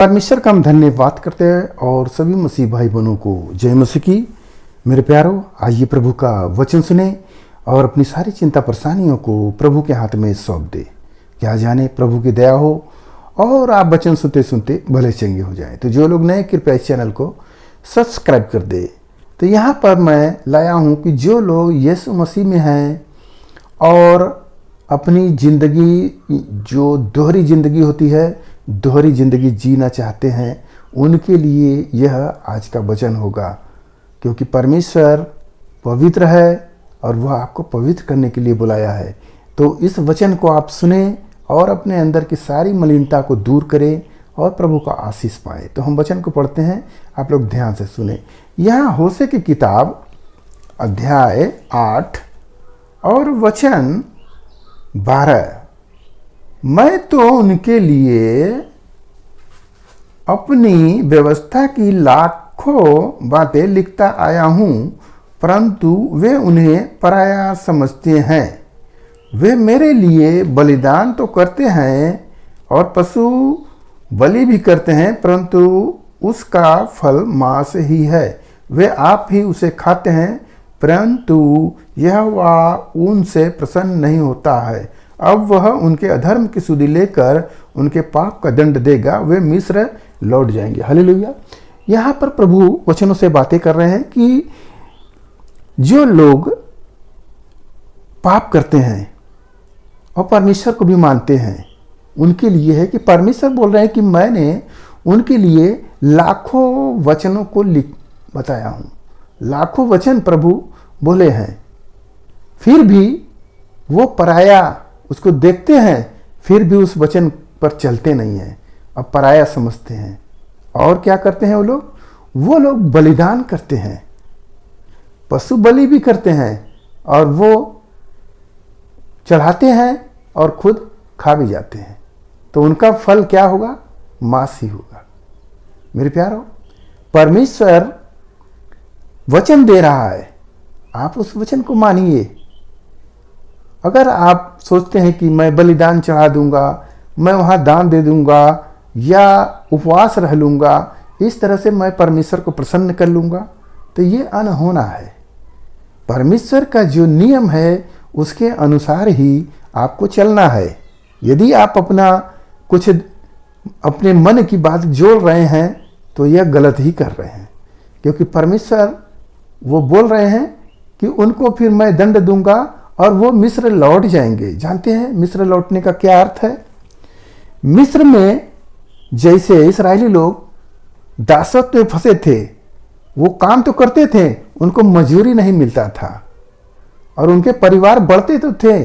परमेश्वर का हम धन्यवाद करते हैं और सभी मसीह भाई बहनों को जय मसीह की। मेरे प्यारों, आइए प्रभु का वचन सुने और अपनी सारी चिंता परेशानियों को प्रभु के हाथ में सौंप दे। क्या जाने प्रभु की दया हो और आप वचन सुनते सुनते भले चंगे हो जाए। तो जो लोग नए कृपया इस चैनल को सब्सक्राइब कर दे। तो यहाँ पर मैं लाया हूँ कि जो लोग यीशु मसीह में हैं और अपनी ज़िंदगी, जो दोहरी ज़िंदगी होती है, दोहरी ज़िंदगी जीना चाहते हैं, उनके लिए यह आज का वचन होगा। क्योंकि परमेश्वर पवित्र है और वह आपको पवित्र करने के लिए बुलाया है। तो इस वचन को आप सुने और अपने अंदर की सारी मलिनता को दूर करें और प्रभु का आशीष पाएं। तो हम वचन को पढ़ते हैं, आप लोग ध्यान से सुने। यहाँ होशे की किताब अध्याय 8 और वचन 12। मैं तो उनके लिए अपनी व्यवस्था की लाखों बातें लिखता आया हूँ, परंतु वे उन्हें पराया समझते हैं। वे मेरे लिए बलिदान तो करते हैं और पशु बलि भी करते हैं, परंतु उसका फल मांस ही है। वे आप ही उसे खाते हैं, परंतु यहोवा उनसे प्रसन्न नहीं होता है। अब वह उनके अधर्म की सुधि लेकर उनके पाप का दंड देगा। वे मिस्र लौट जाएंगे। हालेलुया। यहाँ पर प्रभु वचनों से बातें कर रहे हैं कि जो लोग पाप करते हैं और परमेश्वर को भी मानते हैं, उनके लिए है कि परमेश्वर बोल रहे हैं कि मैंने उनके लिए लाखों वचनों को बताया हूँ। लाखों वचन प्रभु बोले हैं, फिर भी वो पराया उसको देखते हैं, फिर भी उस वचन पर चलते नहीं हैं, अब पराया समझते हैं। और क्या करते हैं वो लोग बलिदान करते हैं, पशु बलि भी करते हैं और वो चढ़ाते हैं और खुद खा भी जाते हैं। तो उनका फल क्या होगा? मांस ही होगा। मेरे प्यारों, परमेश्वर वचन दे रहा है, आप उस वचन को मानिए। अगर आप सोचते हैं कि मैं बलिदान चढ़ा दूंगा, मैं वहाँ दान दे दूंगा या उपवास रह लूँगा, इस तरह से मैं परमेश्वर को प्रसन्न कर लूँगा, तो ये अनहोना है। परमेश्वर का जो नियम है उसके अनुसार ही आपको चलना है। यदि आप अपना कुछ अपने मन की बात जोड़ रहे हैं तो यह गलत ही कर रहे हैं। क्योंकि परमेश्वर वो बोल रहे हैं कि उनको फिर मैं दंड दूंगा और वो मिस्र लौट जाएंगे। जानते हैं मिस्र लौटने का क्या अर्थ है? मिस्र में जैसे इस्राएली लोग दासत्व में फंसे थे, वो काम तो करते थे, उनको मजूरी नहीं मिलता था और उनके परिवार बढ़ते तो थे,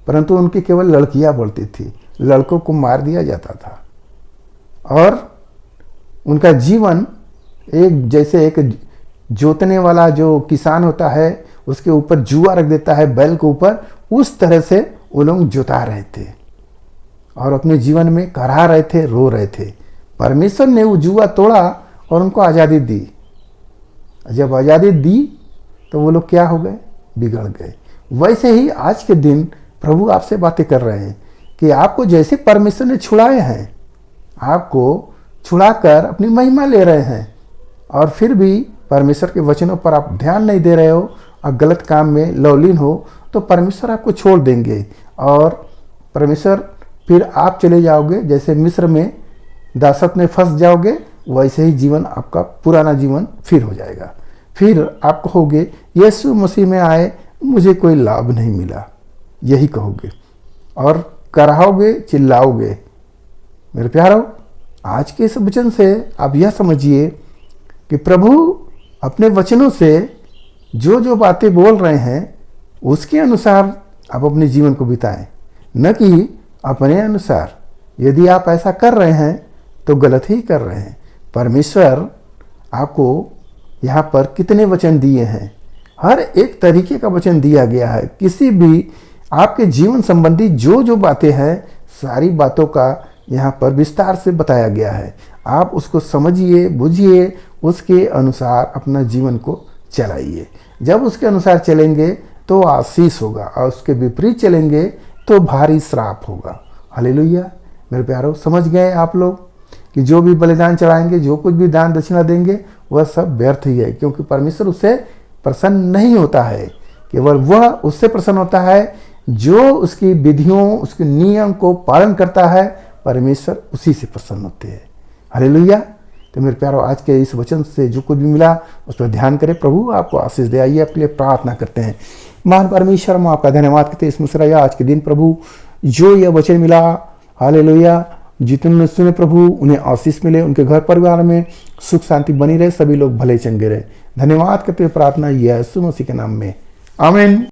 परंतु उनकी केवल लड़कियां बढ़ती थी, लड़कों को मार दिया जाता था। और उनका जीवन जैसे एक जोतने वाला जो किसान होता है, उसके ऊपर जुआ रख देता है बैल के ऊपर, उस तरह से वो लोग जोता रहे थे और अपने जीवन में करा रहे थे, रो रहे थे। परमेश्वर ने वो जुआ तोड़ा और उनको आज़ादी दी। जब आज़ादी दी तो वो लोग क्या हो गए? बिगड़ गए। वैसे ही आज के दिन प्रभु आपसे बातें कर रहे हैं कि आपको जैसे परमेश्वर ने छुड़ाए हैं, आपको छुड़ाकर अपनी महिमा ले रहे हैं, और फिर भी परमेश्वर के वचनों पर आप ध्यान नहीं दे रहे हो और गलत काम में लवलीन हो, तो परमेश्वर आपको छोड़ देंगे और परमेश्वर फिर आप चले जाओगे, जैसे मिस्र में दासत्व में फंस जाओगे, वैसे ही जीवन आपका पुराना जीवन फिर हो जाएगा। फिर आप कहोगे यीशु मसीह में आए, मुझे कोई लाभ नहीं मिला, यही कहोगे और कराओगे, चिल्लाओगे। मेरे प्यारों, आज के इस वचन से आप यह समझिए कि प्रभु अपने वचनों से जो जो बातें बोल रहे हैं उसके अनुसार आप अपने जीवन को बिताएं, न कि अपने अनुसार। यदि आप ऐसा कर रहे हैं तो गलत ही कर रहे हैं। परमेश्वर आपको यहाँ पर कितने वचन दिए हैं, हर एक तरीके का वचन दिया गया है। किसी भी आपके जीवन संबंधी जो जो बातें हैं, सारी बातों का यहाँ पर विस्तार से बताया गया है। आप उसको समझिए, बुझिए, उसके अनुसार अपना जीवन को चलाइए। जब उसके अनुसार चलेंगे तो आशीष होगा और उसके विपरीत चलेंगे तो भारी श्राप होगा। हालेलुया। मेरे प्यारों, समझ गए आप लोग? कि जो भी बलिदान चढ़ाएंगे, जो कुछ भी दान दक्षिणा देंगे, वह सब व्यर्थ ही है, क्योंकि परमेश्वर उससे प्रसन्न नहीं होता है। केवल वह उससे प्रसन्न होता है जो उसकी विधियों, उसके नियम को पालन करता है, परमेश्वर उसी से प्रसन्न होते हैं। हालेलुया। तो मेरे प्यारो, आज के इस वचन से जो कुछ भी मिला उस पर ध्यान करें। प्रभु आपको आशीष दे। आइए आपके लिए प्रार्थना करते हैं। महान परमेश्वर, हम आपका धन्यवाद करते हैं इस मुसराया आज के दिन प्रभु, जो यह वचन मिला, हालेलुया, जितने सुने प्रभु उन्हें आशीष मिले, उनके घर परिवार में सुख शांति बनी रहे, सभी लोग भले चंगे रहे। धन्यवाद करते हुए प्रार्थना यीशु मसीह के नाम में, आमीन।